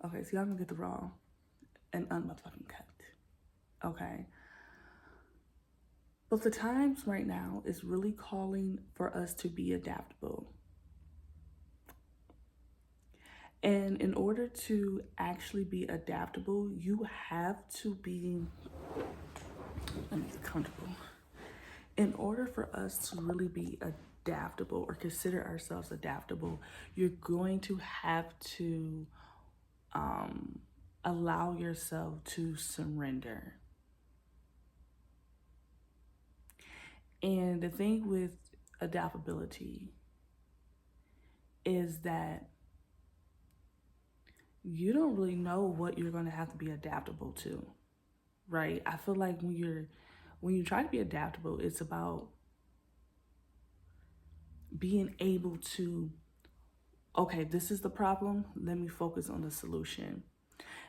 Okay, so y'all gonna get the raw and unmotherfucking cut. Okay. But the times right now is really calling for us to be adaptable. And in order to actually be adaptable, you have to be, let me get comfortable. In order for us to really be adaptable or consider ourselves adaptable, you're going to have to allow yourself to surrender. And the thing with adaptability is that you don't really know what you're going to have to be adaptable to, right? I feel like when you try to be adaptable, it's about being able to, okay, this is the problem, let me focus on the solution.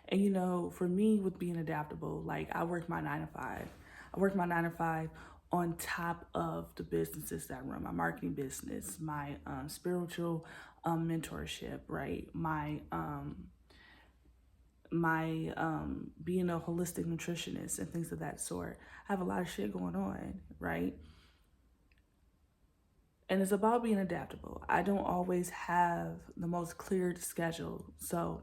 And for me with being adaptable, like I work my 9 to 5. I work my 9 to 5 on top of the businesses that I run, my marketing business, my spiritual mentorship, right? My being a holistic nutritionist and things of that sort. I have a lot of shit going on, right? And it's about being adaptable. I don't always have the most clear schedule. So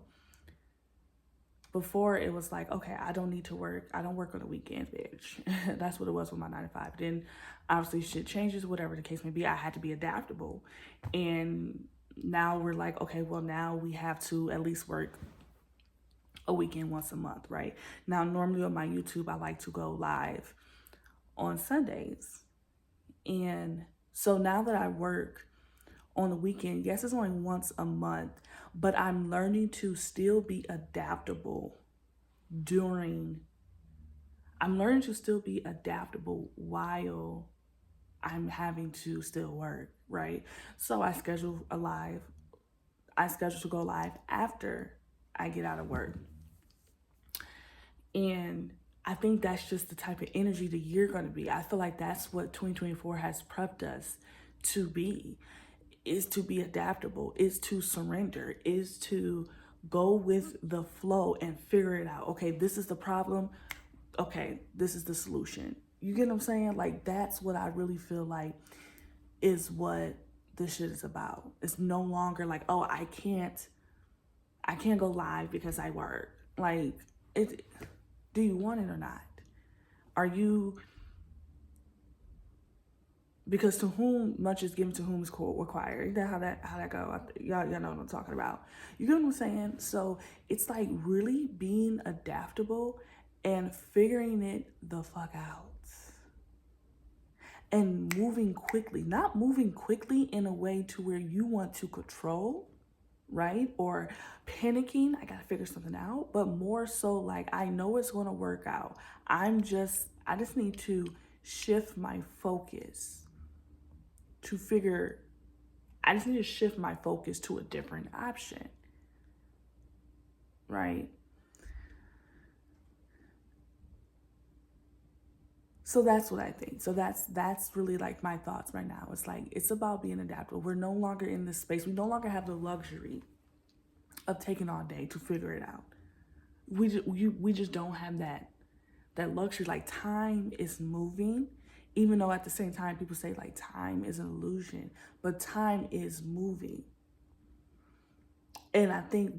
before it was like, okay, I don't need to work. I don't work on the weekends, bitch. That's what it was with my 9 to 5. Then obviously shit changes, whatever the case may be. I had to be adaptable. And now we're like, okay, well, now we have to at least work a weekend once a month, right? Now, normally on my YouTube, I like to go live on Sundays. And so now that I work on the weekend, yes, it's only once a month, but I'm learning to still be adaptable during, I'm learning to still be adaptable while I'm having to still work, right? So I schedule to go live after I get out of work. And I think that's just the type of energy that you're going to be. I feel like that's what 2024 has prepped us to be, is to be adaptable, is to surrender, is to go with the flow and figure it out. Okay, this is the problem. Okay, this is the solution. You get what I'm saying? Like, that's what I really feel like is what this shit is about. It's no longer like, oh, I can't go live because I work. Like, do you want it or not? Are you, because to whom much is given, to whom is required. Is that how that go? Y'all know what I'm talking about. You get what I'm saying? So it's like really being adaptable and figuring it the fuck out. And moving quickly, not moving quickly in a way to where you want to control, right? Or panicking, I gotta figure something out, but more so like, I know it's gonna work out. I just need to shift my focus to figure, I just need to shift my focus to a different option, right? So that's what I think. So that's really like my thoughts right now. It's like, it's about being adaptable. We're no longer in this space. We no longer have the luxury of taking all day to figure it out. We just don't have that luxury. Like, time is moving, even though at the same time people say like time is an illusion, but time is moving. And I think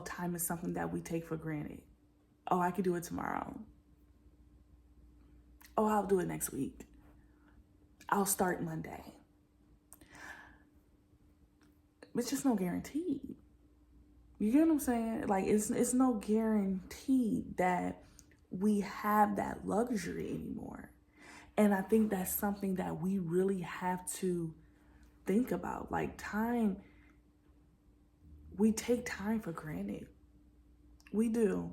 time is something that we take for granted. Oh, I could do it tomorrow. Oh, I'll do it next week. I'll start Monday. It's just no guarantee. You get what I'm saying? Like, it's no guarantee that we have that luxury anymore. And I think that's something that we really have to think about. Like, time, we take time for granted. We do.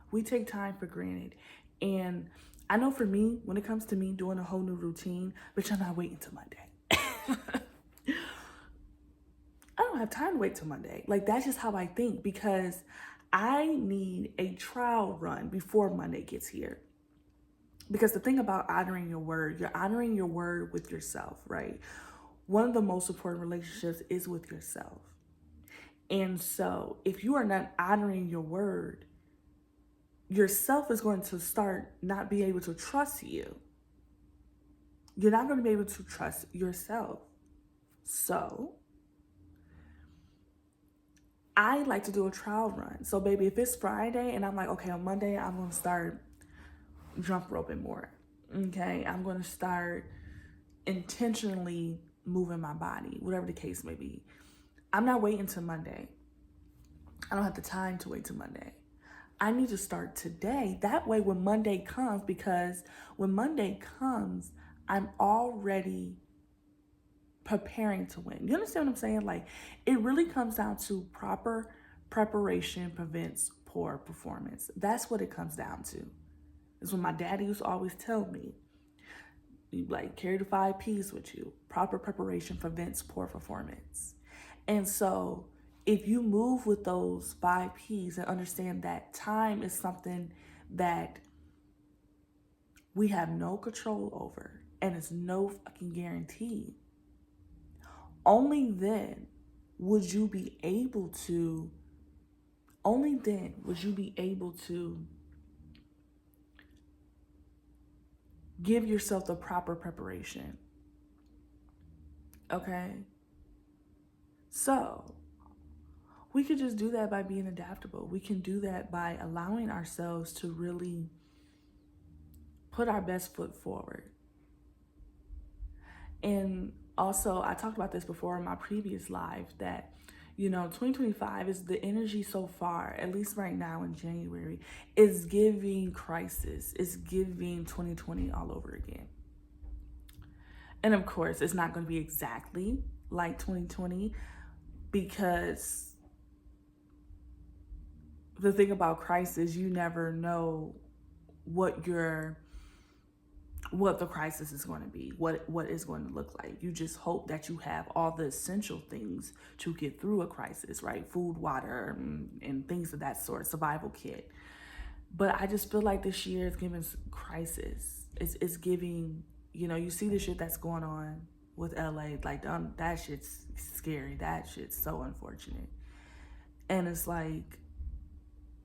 We take time for granted. And I know for me, when it comes to me doing a whole new routine, bitch, I'm not waiting till Monday. I don't have time to wait till Monday. Like, that's just how I think, because I need a trial run before Monday gets here. Because the thing about honoring your word, you're honoring your word with yourself, right? One of the most important relationships is with yourself. And so if you are not honoring your word, yourself is going to start not being able to trust you. You're not going to be able to trust yourself. So I like to do a trial run. So baby, if it's Friday and I'm like, okay, on Monday, I'm going to start jump roping more. Okay. I'm going to start intentionally moving my body, whatever the case may be. I'm not waiting till Monday. I don't have the time to wait till Monday. I need to start today. That way when Monday comes, because when Monday comes, I'm already preparing to win. You understand what I'm saying? Like, it really comes down to proper preparation prevents poor performance. That's what it comes down to. It's what my daddy used to always tell me. You like carry the 5 P's with you. Proper preparation prevents poor performance. And so if you move with those 5 P's and understand that time is something that we have no control over and it's no fucking guarantee, only then would you be able to, give yourself the proper preparation. Okay? So we could just do that by being adaptable. We can do that by allowing ourselves to really put our best foot forward. And also, I talked about this before in my previous live that, 2025 is the energy so far, at least right now in January, is giving crisis. It's giving 2020 all over again. And of course, it's not going to be exactly like 2020 because the thing about crisis, you never know what the crisis is going to be, what it's going to look like. You just hope that you have all the essential things to get through a crisis, right? Food, water, and things of that sort, survival kit. But I just feel like this year is giving crisis. It's giving, you see the shit that's going on with LA, like that shit's scary. That shit's so unfortunate. And it's like,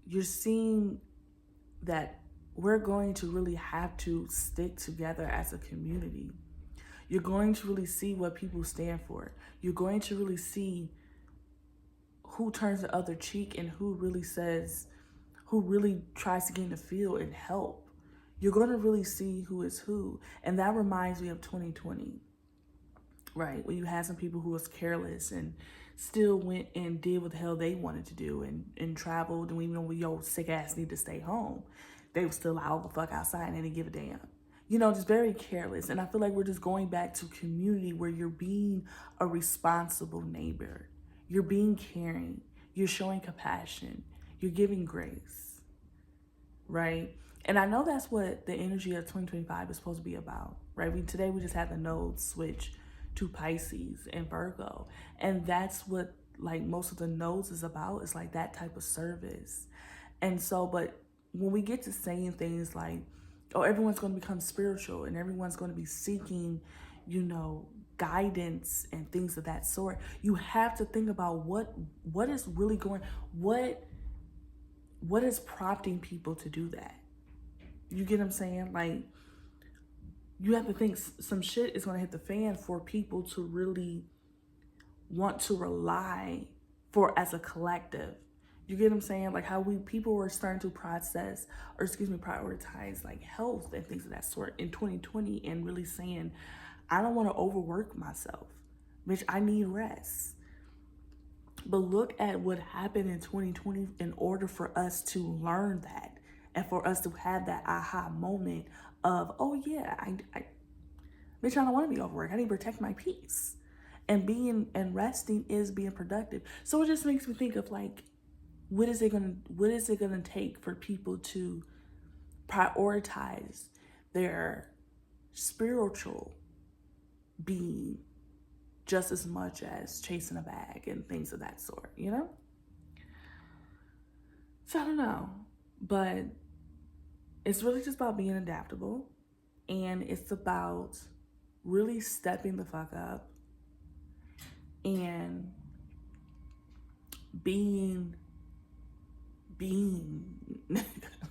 you're seeing that we're going to really have to stick together as a community. You're going to really see what people stand for. You're going to really see who turns the other cheek and who really tries to get in the field and help. You're going to really see who is who. And that reminds me of 2020, right? When you had some people who was careless and still went and did what the hell they wanted to do and traveled. And even though your sick ass need to stay home, they were still out the fuck outside and they didn't give a damn. Just very careless. And I feel like we're just going back to community where you're being a responsible neighbor. You're being caring. You're showing compassion. You're giving grace, right? And I know that's what the energy of 2025 is supposed to be about, right? Today we just had the nodes switch to Pisces and Virgo. And that's what like most of the nodes is about. It's like that type of service. And so, but when we get to saying things like, oh, everyone's going to become spiritual and everyone's going to be seeking, guidance and things of that sort, you have to think about what is really what is prompting people to do that. You get what I'm saying? Like, you have to think some shit is going to hit the fan for people to really want to rely for as a collective. You get what I'm saying? Like how people were starting to prioritize like health and things of that sort in 2020 and really saying, I don't want to overwork myself. Bitch, I need rest. But look at what happened in 2020 in order for us to learn that and for us to have that aha moment of, oh yeah, bitch, I don't want to be overworked. I need to protect my peace. And being and resting is being productive. So it just makes me think of like, what is it gonna take for people to prioritize their spiritual being just as much as chasing a bag and things of that sort, So I don't know, but it's really just about being adaptable, and it's about really stepping the fuck up and being,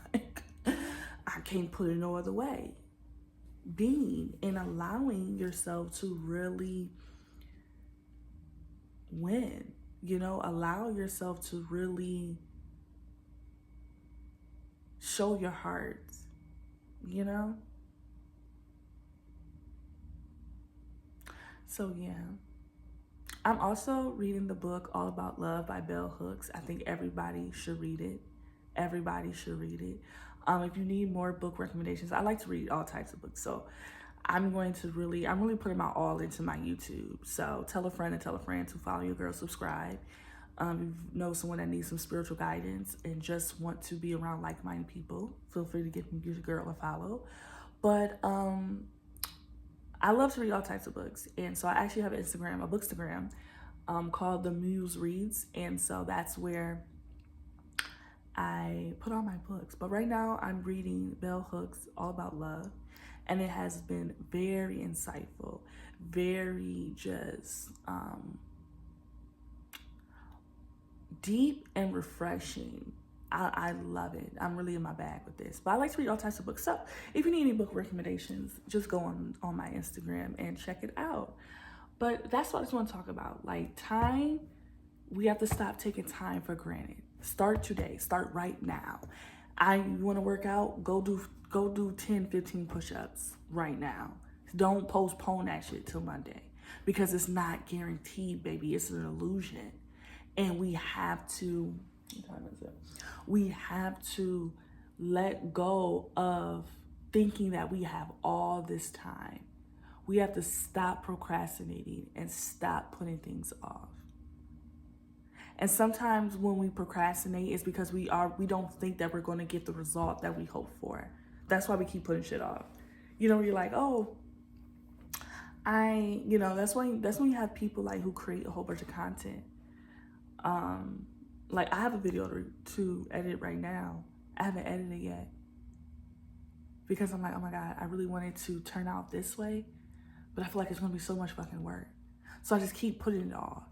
like, I can't put it no other way. Being and allowing yourself to really win, allow yourself to really show your heart, you know? So, yeah. I'm also reading the book All About Love by Bell Hooks. I think everybody should read it. Everybody should read it. If you need more book recommendations, I like to read all types of books. So I'm really putting my all into my YouTube. So tell a friend to follow your girl, subscribe. If you know someone that needs some spiritual guidance and just want to be around like-minded people, feel free to give your girl a follow. But I love to read all types of books. And so I actually have an Instagram, a bookstagram, called The Muse Reads. And so that's where I put all my books. But right now I'm reading Bell Hooks, All About Love. And it has been very insightful, very just deep and refreshing. I love it. I'm really in my bag with this. But I like to read all types of books. So if you need any book recommendations, just go on my Instagram and check it out. But that's what I just want to talk about. Like, time, we have to stop taking time for granted. Start today. Start right now. You want to work out? Go do 10, 15 push-ups right now. Don't postpone that shit till Monday, because it's not guaranteed, baby. It's an illusion. And we have to, what time is it? We have to let go of thinking that we have all this time. We have to stop procrastinating and stop putting things off. And sometimes when we procrastinate, it's because we don't think that we're going to get the result that we hope for. That's why we keep putting shit off. You're like, oh, that's when you have people like who create a whole bunch of content. Like, I have a video to edit right now. I haven't edited yet because I'm like, oh my God, I really wanted to turn out this way, but I feel like it's gonna be so much fucking work. So I just keep putting it off.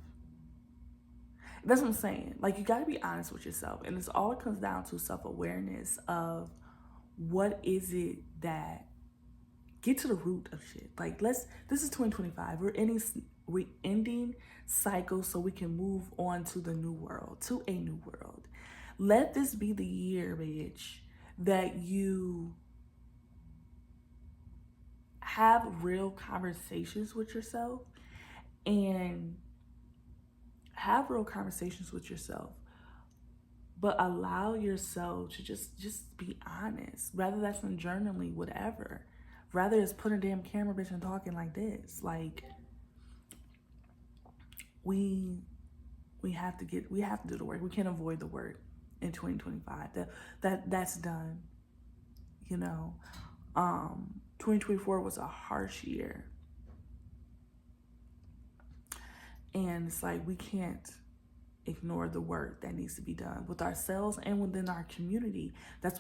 That's what I'm saying. Like, you gotta be honest with yourself. And it's all it comes down to self-awareness of what is it that, get to the root of shit. Like, this is 2025. We're ending cycles so we can move on to a new world. Let this be the year, bitch, that you have real conversations with yourself but allow yourself to just be honest. Rather that's in journaling, whatever. Rather it's putting a damn camera, bitch, and talking like this. Like, we have to do the work. We can't avoid the work in 2025. That's done. 2024 was a harsh year. And it's like, we can't ignore the work that needs to be done with ourselves and within our community. That's